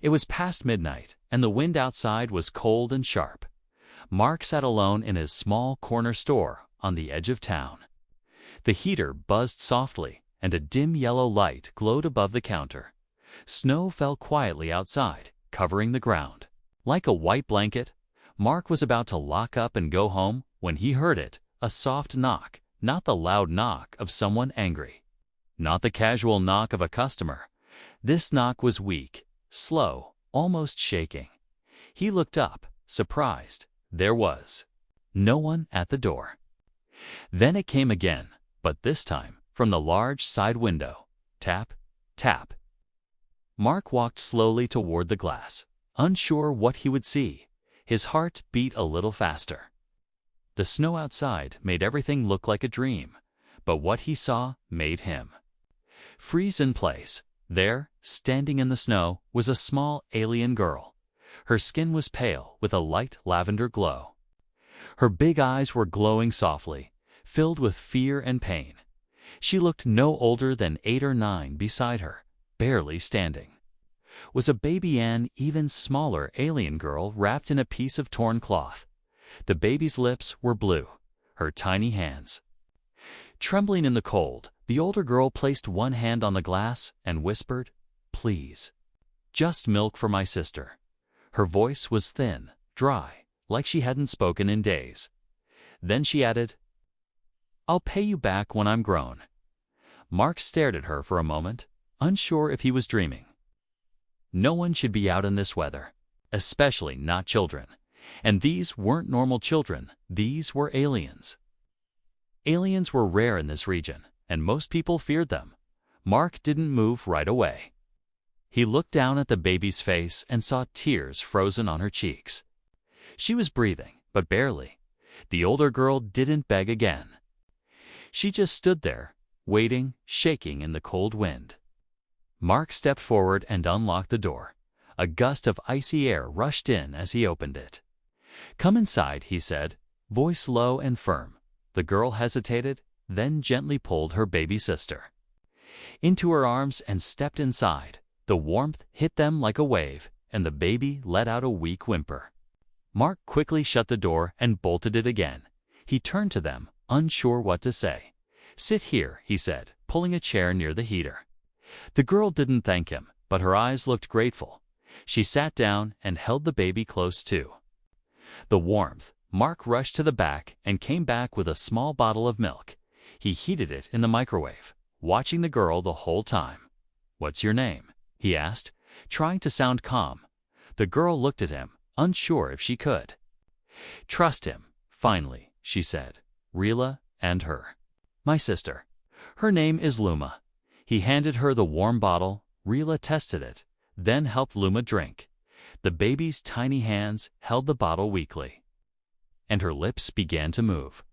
It was past midnight, and the wind outside was cold and sharp. Mark sat alone in his small corner store on the edge of town. The heater buzzed softly, and a dim yellow light glowed above the counter. Snow fell quietly outside, covering the ground. Like a white blanket, Mark was about to lock up and go home when he heard it, a soft knock, not the loud knock of someone angry. Not the casual knock of a customer. This knock was weak, slow, almost shaking. He looked up, surprised. There was no one at the door. Then it came again, but this time from the large side window. Tap, tap. Mark walked slowly toward the glass, unsure what he would see. His heart beat a little faster. The snow outside made everything look like a dream, but what he saw made him freeze in place. There, standing in the snow, was a small alien girl. Her skin was pale with a light lavender glow. Her big eyes were glowing softly, filled with fear and pain. She looked no older than 8 or 9. Beside her, barely standing, was a baby, an even smaller alien girl wrapped in a piece of torn cloth. The baby's lips were blue, her tiny hands trembling in the cold. The older girl placed one hand on the glass and whispered, "Please, just milk for my sister." Her voice was thin, dry, like she hadn't spoken in days. Then she added, "I'll pay you back when I'm grown." Mark stared at her for a moment, unsure if he was dreaming. No one should be out in this weather, especially not children. And these weren't normal children, these were aliens. Aliens were rare in this region, and most people feared them. Mark didn't move right away. He looked down at the baby's face and saw tears frozen on her cheeks. She was breathing, but barely. The older girl didn't beg again. She just stood there, waiting, shaking in the cold wind. Mark stepped forward and unlocked the door. A gust of icy air rushed in as he opened it. "Come inside," he said, voice low and firm. The girl hesitated, then gently pulled her baby sister into her arms and stepped inside. The warmth hit them like a wave, and the baby let out a weak whimper. Mark quickly shut the door and bolted it again. He turned to them, unsure what to say. "Sit here," he said, pulling a chair near the heater. The girl didn't thank him, but her eyes looked grateful. She sat down and held the baby close too. The warmth. Mark rushed to the back and came back with a small bottle of milk. He heated it in the microwave, watching the girl the whole time. "What's your name?" he asked, trying to sound calm. The girl looked at him, unsure if she could trust him. "Finally," she said. "Rila and her. My sister. Her name is Luma." He handed her the warm bottle. Rila tested it, then helped Luma drink. The baby's tiny hands held the bottle weakly, and her lips began to move.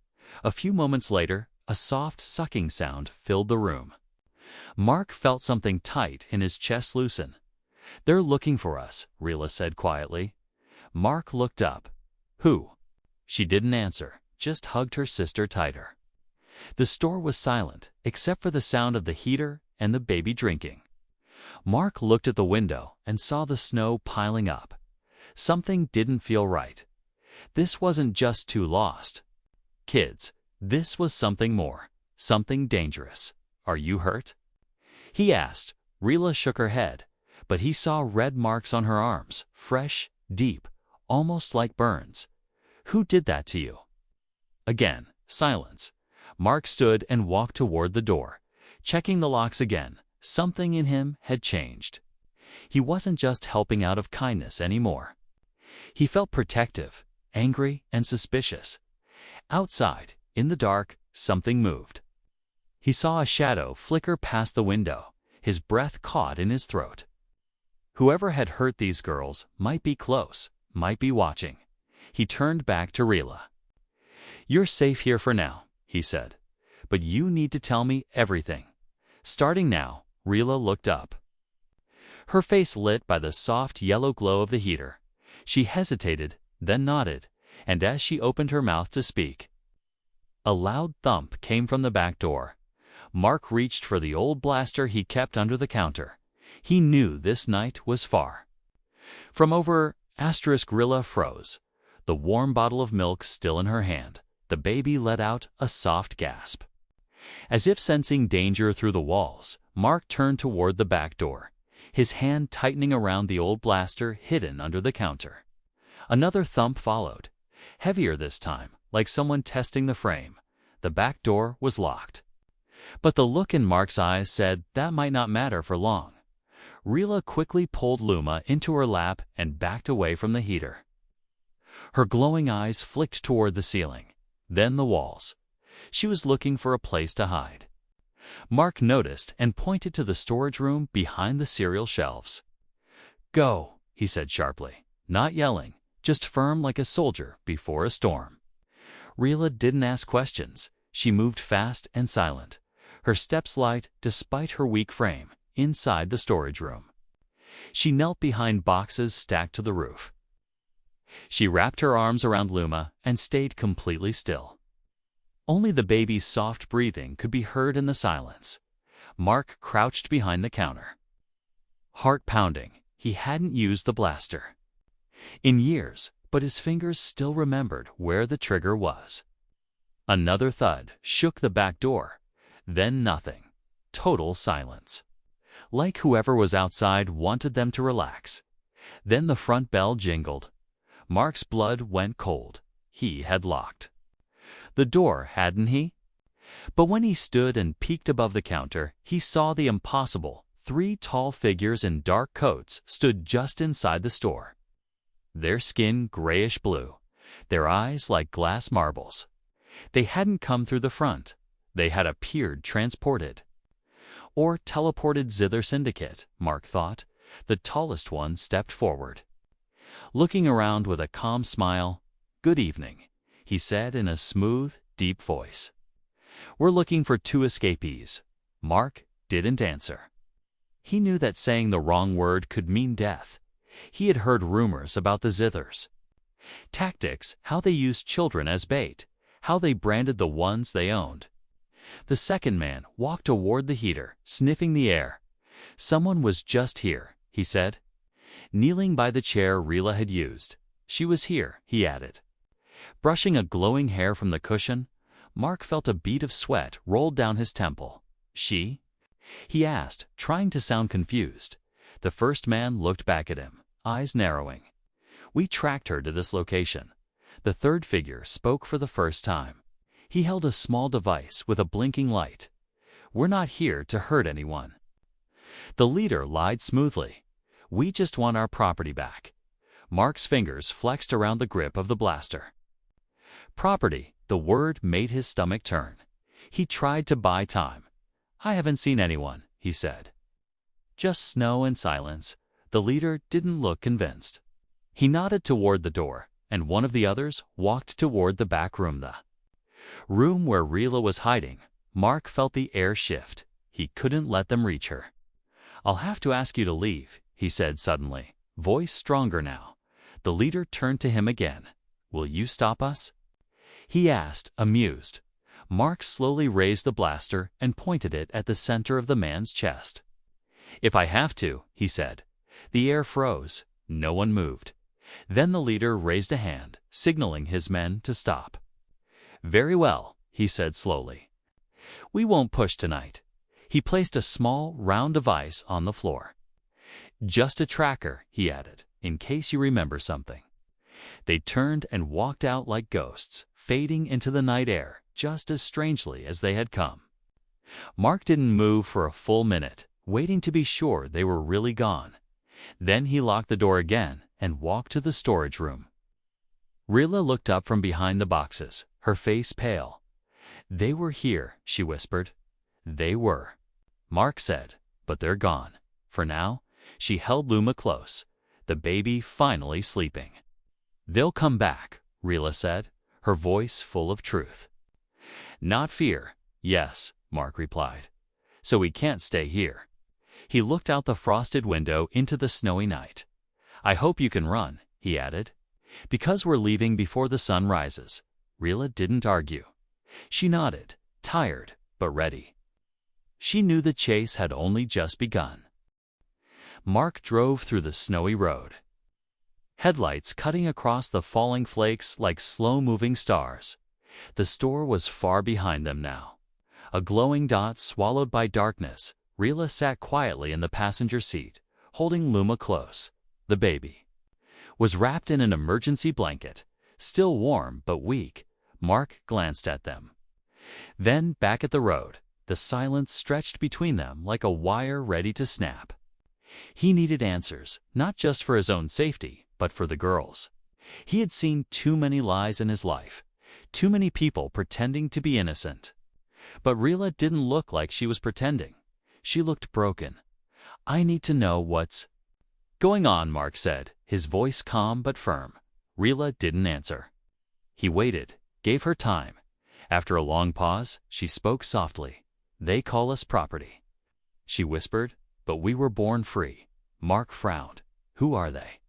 A few moments later, a soft sucking sound filled the room. Mark felt something tight in his chest loosen. "They're looking for us," Rila said quietly. Mark looked up. "Who?" She didn't answer, just hugged her sister tighter. The store was silent, except for the sound of the heater and the baby drinking. Mark looked at the window and saw the snow piling up. Something didn't feel right. This wasn't just two lost kids. This was something more, something dangerous. "Are you hurt?" he asked. Rila shook her head, but he saw red marks on her arms, fresh, deep, almost like burns. "Who did that to you?" Again, silence. Mark stood and walked toward the door, checking the locks again. Something in him had changed. He wasn't just helping out of kindness anymore. He felt protective, angry, and suspicious. Outside, in the dark, something moved. He saw a shadow flicker past the window, his breath caught in his throat. Whoever had hurt these girls might be close, might be watching. He turned back to Rila. "You're safe here for now," he said, "but you need to tell me everything. Starting now." Rila looked up, her face lit by the soft yellow glow of the heater. She hesitated, then nodded, and as she opened her mouth to speak, a loud thump came from the back door. Mark reached for the old blaster he kept under the counter. He knew this night was far From over Rilla froze, the warm bottle of milk still in her hand. The baby let out a soft gasp. As if sensing danger through the walls, Mark turned toward the back door, his hand tightening around the old blaster hidden under the counter. Another thump followed, heavier this time, like someone testing the frame. The back door was locked. But the look in Mark's eyes said that might not matter for long. Rilla quickly pulled Luma into her lap and backed away from the heater. Her glowing eyes flicked toward the ceiling, then the walls. She was looking for a place to hide. Mark noticed and pointed to the storage room behind the cereal shelves. "Go," he said sharply, not yelling, just firm like a soldier before a storm. Rilla didn't ask questions. She moved fast and silent, her steps light despite her weak frame, inside the storage room. She knelt behind boxes stacked to the roof. She wrapped her arms around Luma and stayed completely still. Only the baby's soft breathing could be heard in the silence. Mark crouched behind the counter. Heart pounding, he hadn't used the blaster in years, but his fingers still remembered where the trigger was. Another thud shook the back door, then nothing. Total silence. Like whoever was outside wanted them to relax. Then the front bell jingled. Mark's blood went cold. He had locked the door, hadn't he? But when he stood and peeked above the counter, he saw the impossible. 3 tall figures in dark coats stood just inside the store. Their skin grayish blue, their eyes like glass marbles. They hadn't come through the front. They had appeared transported. Or teleported zither syndicate, Mark thought. The tallest one stepped forward. Looking around with a calm smile, "Good evening," he said in a smooth, deep voice. "We're looking for 2 escapees." Mark didn't answer. He knew that saying the wrong word could mean death. He had heard rumors about the zithers. Tactics, how they used children as bait, how they branded the ones they owned. The second man walked toward the heater, sniffing the air. "Someone was just here," he said. Kneeling by the chair Rilla had used. "She was here," he added. Brushing a glowing hair from the cushion, Mark felt a bead of sweat roll down his temple. "She?" he asked, trying to sound confused. The first man looked back at him, eyes narrowing. "We tracked her to this location." The third figure spoke for the first time. He held a small device with a blinking light. "We're not here to hurt anyone." The leader lied smoothly. "We just want our property back." Mark's fingers flexed around the grip of the blaster. Property, the word made his stomach turn. He tried to buy time. "I haven't seen anyone," he said. "Just snow and silence." The leader didn't look convinced. He nodded toward the door, and one of the others walked toward the back room. The room where Rilla was hiding. Mark felt the air shift. He couldn't let them reach her. "I'll have to ask you to leave," he said suddenly, voice stronger now. The leader turned to him again. "Will you stop us?" he asked, amused. Mark slowly raised the blaster and pointed it at the center of the man's chest. "If I have to," he said. The air froze. No one moved. Then the leader raised a hand, signaling his men to stop. "Very well," he said slowly. "We won't push tonight." He placed a small, round device on the floor. "Just a tracker," he added, "in case you remember something." They turned and walked out like ghosts, fading into the night air just as strangely as they had come. Mark didn't move for a full minute, waiting to be sure they were really gone. Then he locked the door again and walked to the storage room. Rilla looked up from behind the boxes, her face pale. "They were here," she whispered. "They were," Mark said, "but they're gone. For now." She held Luma close, the baby finally sleeping. "They'll come back," Rilla said, her voice full of truth. "Not fear." "Yes," Mark replied. "So we can't stay here." He looked out the frosted window into the snowy night. "I hope you can run," he added. "Because we're leaving before the sun rises." Rilla didn't argue. She nodded, tired but ready. She knew the chase had only just begun. Mark drove through the snowy road. headlights cutting across the falling flakes like slow-moving stars. The store was far behind them now. A glowing dot swallowed by darkness, Rila sat quietly in the passenger seat, holding Luma close. The baby was wrapped in an emergency blanket, still warm but weak. Mark glanced at them. Then, back at the road, the silence stretched between them like a wire ready to snap. He needed answers, not just for his own safety, but for the girls. He had seen too many lies in his life, too many people pretending to be innocent. But Rila didn't look like she was pretending. She looked broken. "I need to know what's going on," Mark said, his voice calm but firm. Rila didn't answer. He waited, gave her time. After a long pause, she spoke softly. "They call us property," she whispered, "but we were born free." Mark frowned. "Who are they?"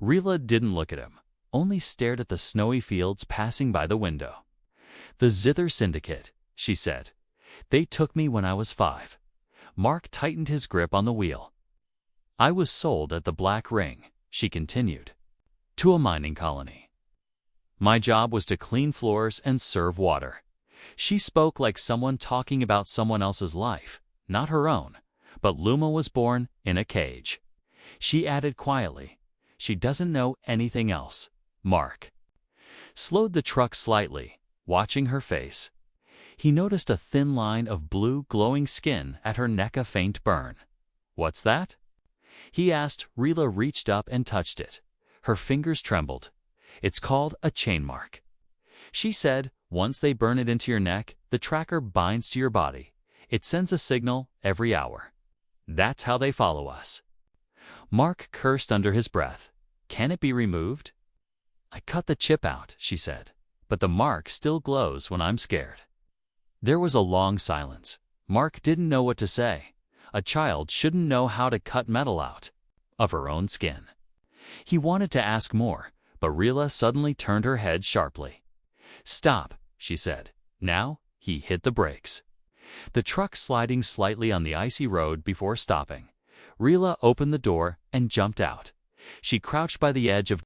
Rila didn't look at him, only stared at the snowy fields passing by the window. "The Zither Syndicate," she said. "They took me when I was 5. Mark tightened his grip on the wheel. "I was sold at the Black Ring," she continued, "to a mining colony. My job was to clean floors and serve water." She spoke like someone talking about someone else's life, not her own. But Luma was born in a cage. She added quietly, "She doesn't know anything else." Mark slowed the truck slightly, watching her face. He noticed a thin line of blue glowing skin at her neck, a faint burn. "What's that?" he asked. Rila reached up and touched it. Her fingers trembled. "It's called a chain mark," she said. "Once they burn it into your neck, the tracker binds to your body. It sends a signal every hour. That's how they follow us." Mark cursed under his breath. "Can it be removed?" "I cut the chip out," she said, "but the mark still glows when I'm scared." There was a long silence. Mark didn't know what to say. A child shouldn't know how to cut metal out of her own skin. He wanted to ask more, but Rila suddenly turned her head sharply. "Stop," she said. Now he hit the brakes. The truck sliding slightly on the icy road before stopping. Rila opened the door and jumped out. She crouched by the edge of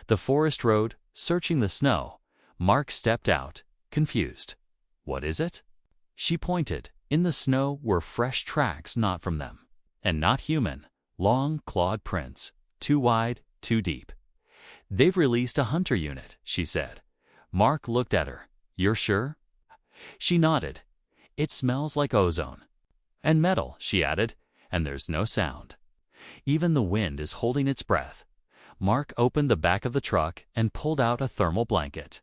the forest road, searching the snow. Mark stepped out, confused. "What is it?" She pointed. In the snow were fresh tracks, not from them, and not human. Long, clawed prints, too wide, too deep. "They've released a hunter unit," she said. Mark looked at her. "You're sure?" She nodded. "It smells like ozone." "And metal," she added, "and there's no sound. Even the wind is holding its breath." Mark opened the back of the truck and pulled out a thermal blanket,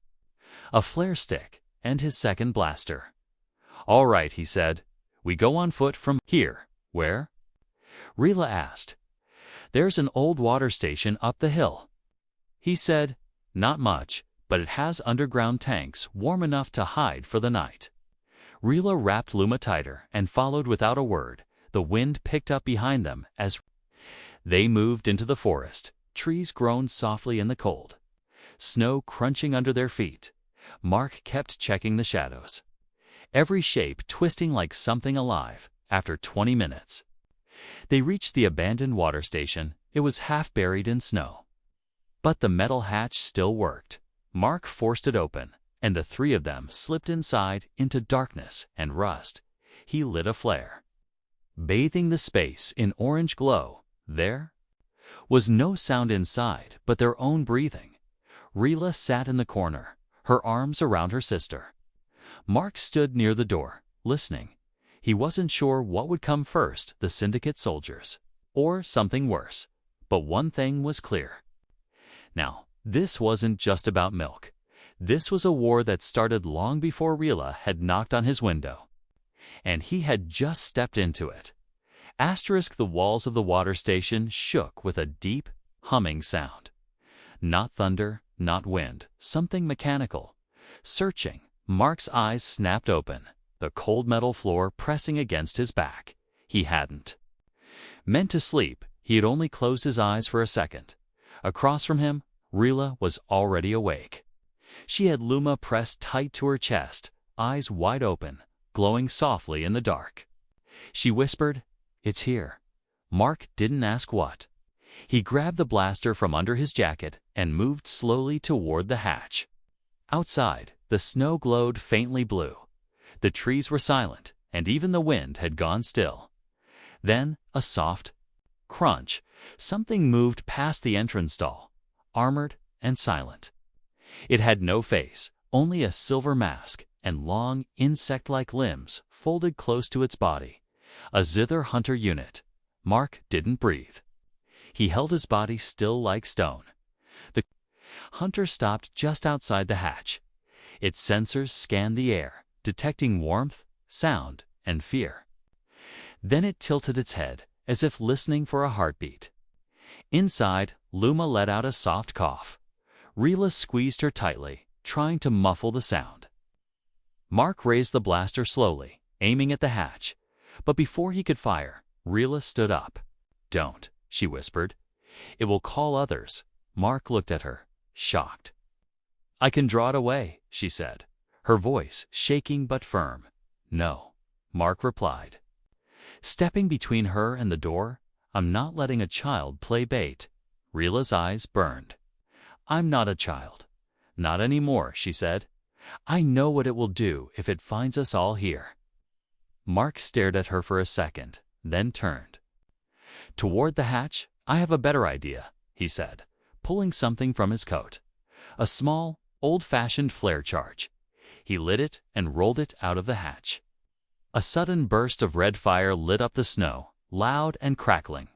a flare stick, and his second blaster. "All right," he said. "We go on foot from here." "Where?" Rila asked. "There's an old water station up the hill." He said, "Not much, but it has underground tanks warm enough to hide for the night." Rila wrapped Luma tighter and followed without a word. The wind picked up behind them as they moved into the forest. Trees groaned softly in the cold, snow crunching under their feet. Mark kept checking the shadows, every shape twisting like something alive. After 20 minutes, they reached the abandoned water station. It was half buried in snow, but the metal hatch still worked. Mark forced it open, and the three of them slipped inside into darkness and rust. He lit a flare, bathing the space in orange glow. There was no sound inside but their own breathing. Rila sat in the corner, her arms around her sister. Mark stood near the door, listening. He wasn't sure what would come first, the syndicate soldiers, or something worse. But one thing was clear. Now, this wasn't just about milk. This was a war that started long before Rila had knocked on his window, and he had just stepped into it. The walls of the water station shook with a deep, humming sound. Not thunder, not wind, something mechanical. Searching, Mark's eyes snapped open, the cold metal floor pressing against his back. He hadn't meant to sleep. He had only closed his eyes for a second. Across from him, Rila was already awake. She had Luma pressed tight to her chest, eyes wide open, glowing softly in the dark. She whispered, "It's here." Mark didn't ask what. He grabbed the blaster from under his jacket and moved slowly toward the hatch. Outside, the snow glowed faintly blue. The trees were silent, and even the wind had gone still. Then, a soft crunch. Something moved past the entrance stall, armored and silent. It had no face, only a silver mask and long, insect-like limbs folded close to its body. A zither hunter unit. Mark didn't breathe. He held his body still like stone. The hunter stopped just outside the hatch. Its sensors scanned the air, detecting warmth, sound, and fear. Then it tilted its head, as if listening for a heartbeat. Inside, Luma let out a soft cough. Rila squeezed her tightly, trying to muffle the sound. Mark raised the blaster slowly, aiming at the hatch. But before he could fire, Rila stood up. "Don't," she whispered. "It will call others." Mark looked at her, shocked. "I can draw it away," she said, her voice shaking but firm. "No," Mark replied. Stepping between her and the door, "I'm not letting a child play bait." Rila's eyes burned. "I'm not a child. Not anymore," she said. "I know what it will do if it finds us all here." Mark stared at her for a second, then turned. "Toward the hatch, I have a better idea," he said, pulling something from his coat. A small, old-fashioned flare charge. He lit it and rolled it out of the hatch. A sudden burst of red fire lit up the snow, loud and crackling.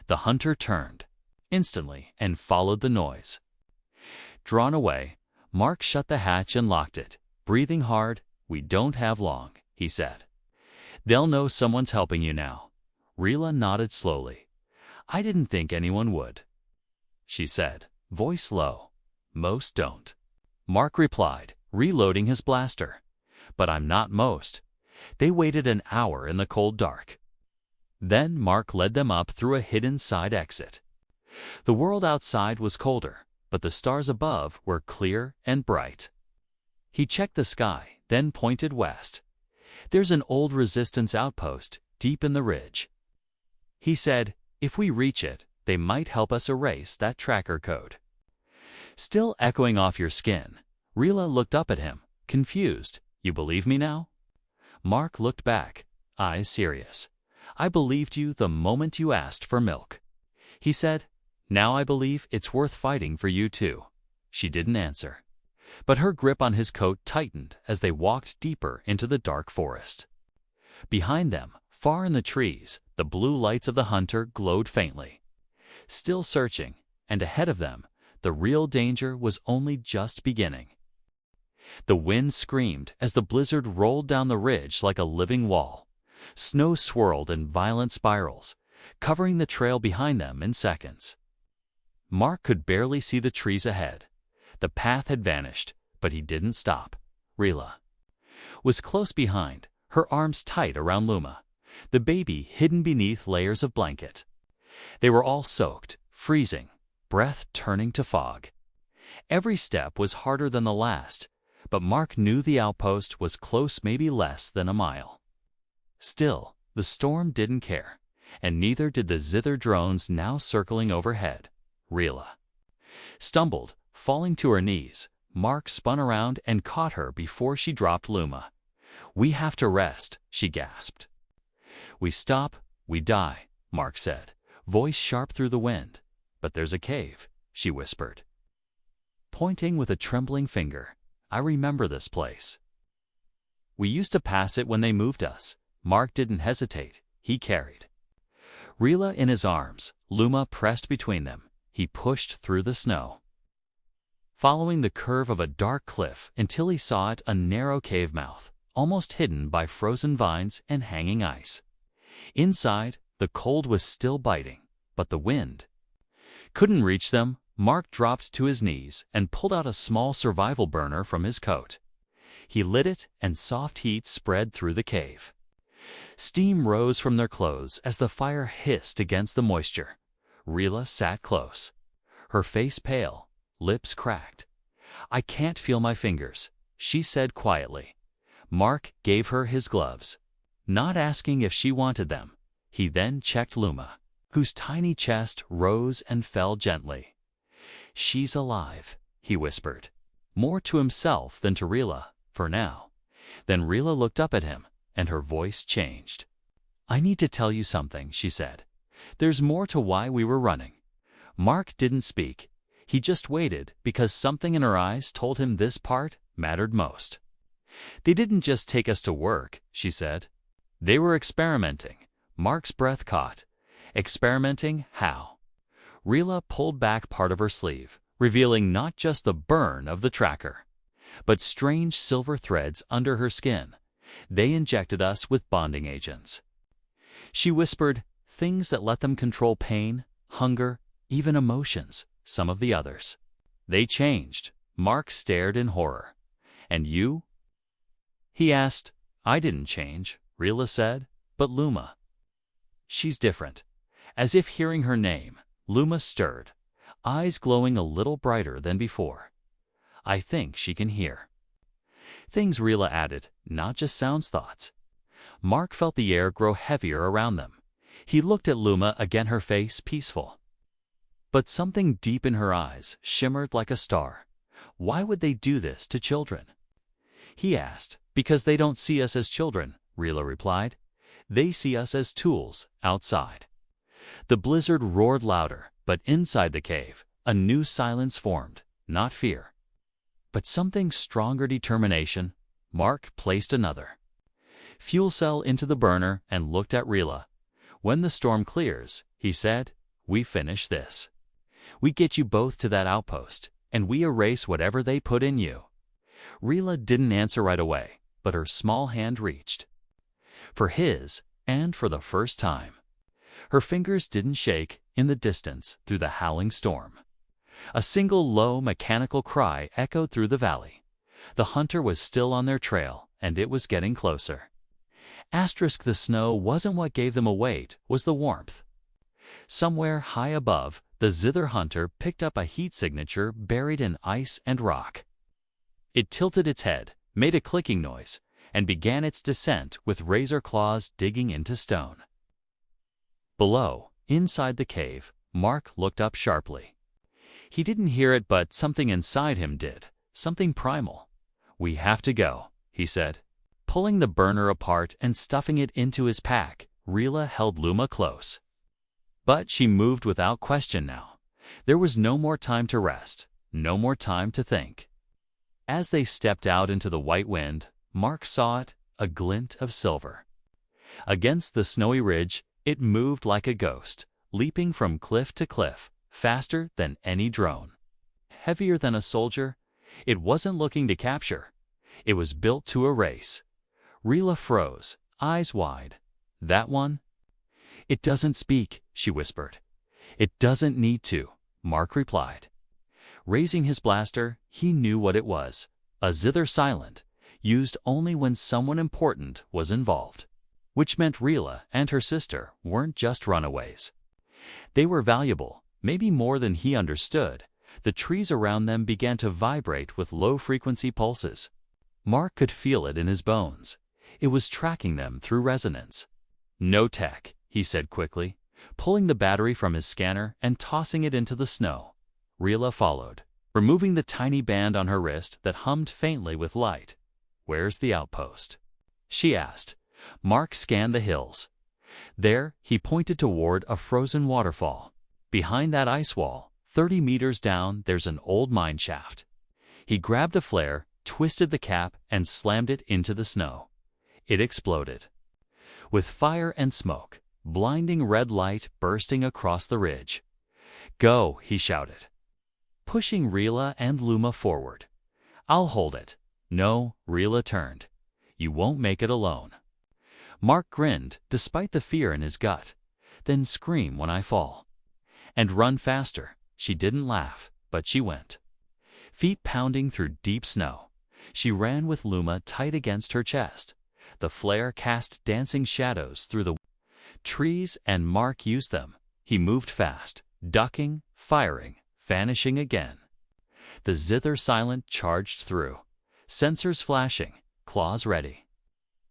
The hunter turned, instantly, and followed the noise. Drawn away, Mark shut the hatch and locked it, breathing hard. "We don't have long," he said. "They'll know someone's helping you now." Rila nodded slowly. "I didn't think anyone would," she said, voice low. "Most don't," Mark replied, reloading his blaster. "But I'm not most." They waited an hour in the cold dark. Then Mark led them up through a hidden side exit. The world outside was colder, but the stars above were clear and bright. He checked the sky, then pointed west. "There's an old resistance outpost deep in the ridge," he said. "If we reach it, they might help us erase that tracker code." Still echoing off your skin, Rila looked up at him, confused. "You believe me now?" Mark looked back, eyes serious. "I believed you the moment you asked for milk," he said. "Now I believe it's worth fighting for you too." She didn't answer, but her grip on his coat tightened as they walked deeper into the dark forest. Behind them, far in the trees, the blue lights of the hunter glowed faintly. Still searching, and ahead of them, the real danger was only just beginning. The wind screamed as the blizzard rolled down the ridge like a living wall. Snow swirled in violent spirals, covering the trail behind them in seconds. Mark could barely see the trees ahead. The path had vanished, but he didn't stop. Rila was close behind, her arms tight around Luma, the baby hidden beneath layers of blanket. They were all soaked, freezing, breath turning to fog. Every step was harder than the last, but Mark knew the outpost was close, maybe less than a mile. Still, the storm didn't care, and neither did the zither drones now circling overhead. Rila stumbled, falling to her knees. Mark spun around and caught her before she dropped Luma. "We have to rest," she gasped. "We stop, we die," Mark said, voice sharp through the wind. "But there's a cave," she whispered, pointing with a trembling finger. "I remember this place. We used to pass it when they moved us." Mark didn't hesitate. He carried Rila in his arms, Luma pressed between them. He pushed through the snow, following the curve of a dark cliff until he saw it, a narrow cave mouth, almost hidden by frozen vines and hanging ice. Inside, the cold was still biting, but the wind couldn't reach them. Mark dropped to his knees and pulled out a small survival burner from his coat. He lit it, and soft heat spread through the cave. Steam rose from their clothes as the fire hissed against the moisture. Rila sat close, her face pale, lips cracked. "I can't feel my fingers," she said quietly. Mark gave her his gloves, not asking if she wanted them. He then checked Luma. whose tiny chest rose and fell gently. "She's alive," he whispered, more to himself than to Rila, for now. Then Rila looked up at him, and her voice changed. "I need to tell you something," she said. "There's more to why we were running." Mark didn't speak. He just waited because something in her eyes told him this part mattered most. "They didn't just take us to work," she said. "They were experimenting." Mark's breath caught. Experimenting how? Rila pulled back part of her sleeve, revealing not just the burn of the tracker, but strange silver threads under her skin. "They injected us with bonding agents." She whispered, "Things that let them control pain, hunger, even emotions, some of the others." "They changed." Mark stared in horror. "And you?" he asked. "I didn't change," Rila said, "but Luma. She's different." As if hearing her name, Luma stirred, eyes glowing a little brighter than before. "I think she can hear." Things, Rila added, not just sounds, thoughts. Mark felt the air grow heavier around them. He looked at Luma, again her face peaceful. But something deep in her eyes shimmered like a star. "Why would they do this to children?" he asked. "Because they don't see us as children," Rila replied. "They see us as tools outside." The blizzard roared louder, but inside the cave, a new silence formed, not fear, but something stronger, determination. Mark placed another fuel cell into the burner and looked at Rila. "When the storm clears," he said, "we finish this. We get you both to that outpost, and we erase whatever they put in you." Rila didn't answer right away, but her small hand reached for his, and for the first time, her fingers didn't shake. In the distance, through the howling storm, a single low mechanical cry echoed through the valley. The hunter was still on their trail, and it was getting closer. The snow wasn't what gave them away, it was the warmth. Somewhere high above, the zither hunter picked up a heat signature buried in ice and rock. It tilted its head, made a clicking noise, and began its descent with razor claws digging into stone. Below, inside the cave, Mark looked up sharply. He didn't hear it, but something inside him did, something primal. "We have to go," he said. Pulling the burner apart and stuffing it into his pack, Rila held Luma close. But she moved without question now. There was no more time to rest, no more time to think. As they stepped out into the white wind, Mark saw it, a glint of silver. Against the snowy ridge, it moved like a ghost, leaping from cliff to cliff, faster than any drone. Heavier than a soldier, it wasn't looking to capture. It was built to erase. Rila froze, eyes wide. "That one?" "It doesn't speak," she whispered. "It doesn't need to," Mark replied. Raising his blaster, he knew what it was, a zither silent, used only when someone important was involved. Which meant Rila and her sister weren't just runaways. They were valuable, maybe more than he understood. The trees around them began to vibrate with low-frequency pulses. Mark could feel it in his bones. It was tracking them through resonance. "No tech," he said quickly, pulling the battery from his scanner and tossing it into the snow. Rila followed, removing the tiny band on her wrist that hummed faintly with light. "Where's the outpost?" she asked. Mark scanned the hills. There, he pointed toward a frozen waterfall. "Behind that ice wall, 30 meters down, there's an old mine shaft." He grabbed a flare, twisted the cap, and slammed it into the snow. It exploded. With fire and smoke, blinding red light bursting across the ridge. "Go," he shouted, pushing Rila and Luma forward. "I'll hold it." "No," Rila turned. "You won't make it alone." Mark grinned, despite the fear in his gut. "Then scream when I fall. And run faster." She didn't laugh, but she went. Feet pounding through deep snow. She ran with Luma tight against her chest. The flare cast dancing shadows through the trees, and Mark used them. He moved fast, ducking, firing, vanishing again. The zither silent charged through, sensors flashing, claws ready.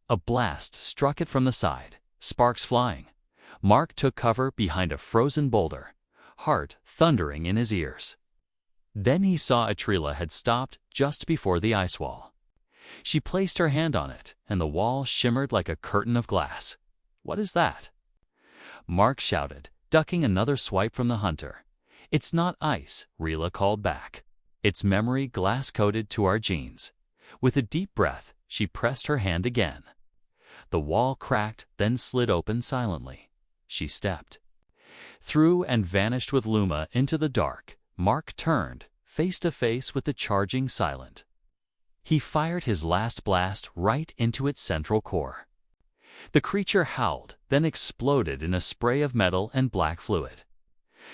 A blast struck it from the side, sparks flying. Mark took cover behind a frozen boulder, heart thundering in his ears. Then he saw Atrila had stopped just before the ice wall. She placed her hand on it, and the wall shimmered like a curtain of glass. "What is that?" Mark shouted, ducking another swipe from the hunter. "It's not ice," Rila called back. "It's memory glass-coated to our genes." With a deep breath, she pressed her hand again. The wall cracked, then slid open silently. She stepped through and vanished with Luma into the dark. Mark turned, face to face with the charging Silent. He fired his last blast right into its central core. The creature howled, then exploded in a spray of metal and black fluid.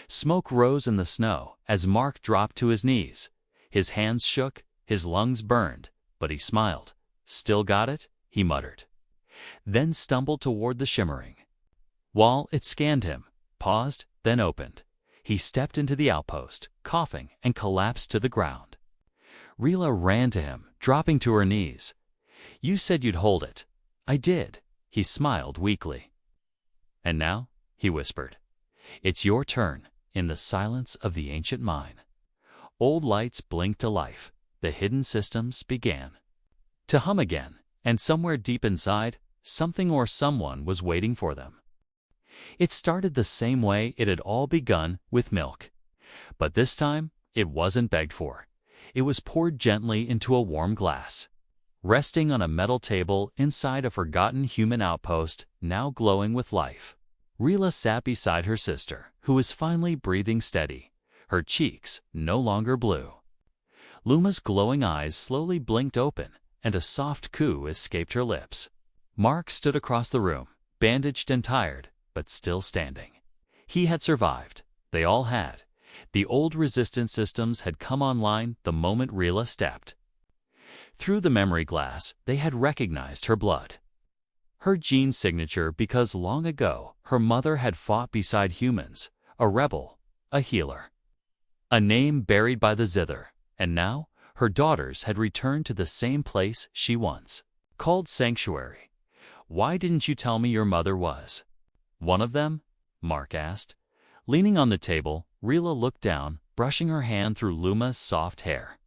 Smoke rose in the snow as Mark dropped to his knees. His hands shook, his lungs burned, but he smiled. "Still got it?" he muttered. Then stumbled toward the shimmering wall. It scanned him, paused, then opened. He stepped into the outpost, coughing, and collapsed to the ground. Rila ran to him, dropping to her knees. "You said you'd hold it." "I did." He smiled weakly. "And now," he whispered, "it's your turn." In the silence of the ancient mine, old lights blinked to life. The hidden systems began to hum again, and somewhere deep inside, something or someone was waiting for them. It started the same way it had all begun, with milk. But this time, it wasn't begged for. It was poured gently into a warm glass, resting on a metal table inside a forgotten human outpost, now glowing with life. Rila sat beside her sister, who was finally breathing steady, her cheeks no longer blue. Luma's glowing eyes slowly blinked open, and a soft coo escaped her lips. Mark stood across the room, bandaged and tired, but still standing. He had survived. They all had. The old resistance systems had come online the moment Rila stepped through the memory glass. They had recognized her blood, her gene signature, because long ago her mother had fought beside humans, a rebel, a healer, a name buried by the zither, and now her daughters had returned to the same place she once called sanctuary. "Why didn't you tell me your mother was one of them?" Mark asked. Leaning on the table, Rila looked down, brushing her hand through Luma's soft hair.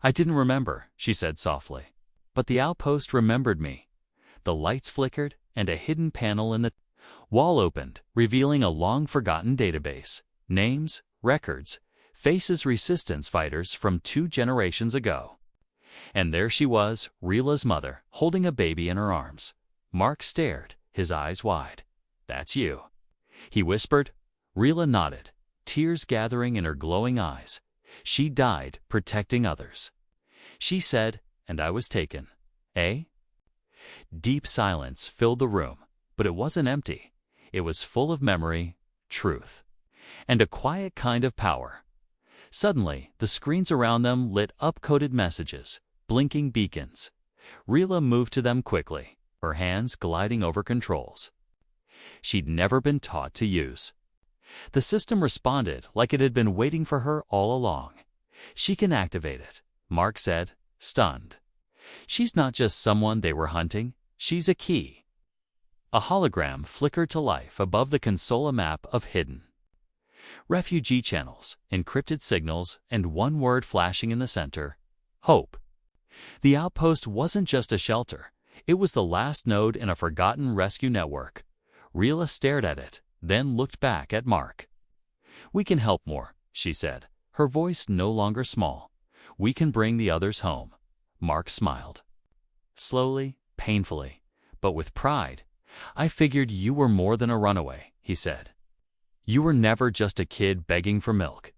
"I didn't remember," she said softly. "But the outpost remembered me." The lights flickered, and a hidden panel in the wall opened, revealing a long-forgotten database. Names, records, faces, resistance fighters from 2 generations ago. And there she was, Rila's mother, holding a baby in her arms. Mark stared, his eyes wide. "That's you," he whispered. Rila nodded, tears gathering in her glowing eyes. "She died protecting others," she said, "and I was taken." "Eh?" Deep silence filled the room, but it wasn't empty. It was full of memory, truth, and a quiet kind of power. Suddenly, the screens around them lit up, coded messages, blinking beacons. Rila moved to them quickly, her hands gliding over controls she'd never been taught to use. The system responded like it had been waiting for her all along. "She can activate it," Mark said, stunned. "She's not just someone they were hunting, she's a key." A hologram flickered to life above the console, a map of hidden refugee channels, encrypted signals, and one word flashing in the center: hope. The outpost wasn't just a shelter, it was the last node in a forgotten rescue network. Rila stared at it, then looked back at Mark. "We can help more," she said, her voice no longer small. "We can bring the others home." Mark smiled. Slowly, painfully, but with pride. "I figured you were more than a runaway," he said. "You were never just a kid begging for milk."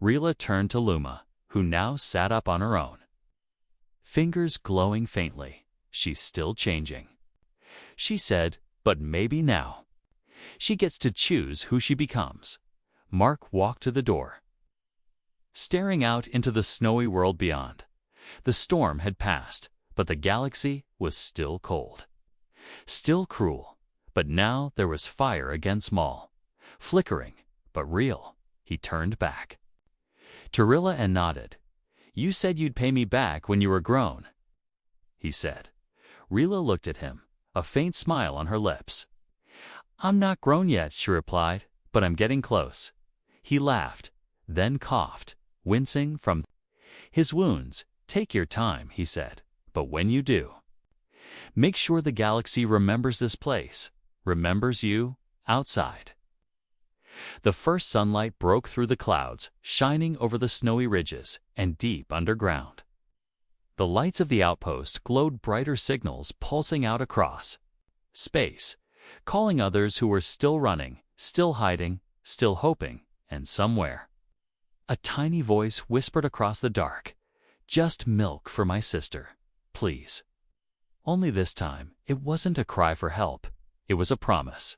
Rila turned to Luma, who now sat up on her own, fingers glowing faintly. "She's still changing," she said, "but maybe now she gets to choose who she becomes." Mark walked to the door, staring out into the snowy world beyond. The storm had passed, but the galaxy was still cold, still cruel. But now there was fire against Maul, flickering, but real. He turned back to Rila and nodded. "You said you'd pay me back when you were grown," he said. Rila looked at him, a faint smile on her lips. "I'm not grown yet," she replied, "but I'm getting close." He laughed, then coughed, wincing from his wounds. "Take your time," he said, "but when you do, make sure the galaxy remembers this place, remembers you, outside." The first sunlight broke through the clouds, shining over the snowy ridges and deep underground. The lights of the outpost glowed brighter signals pulsing out across space, calling others who were still running, still hiding, still hoping, and somewhere. A tiny voice whispered across the dark, "Just milk for my sister, please." Only this time, it wasn't a cry for help, it was a promise.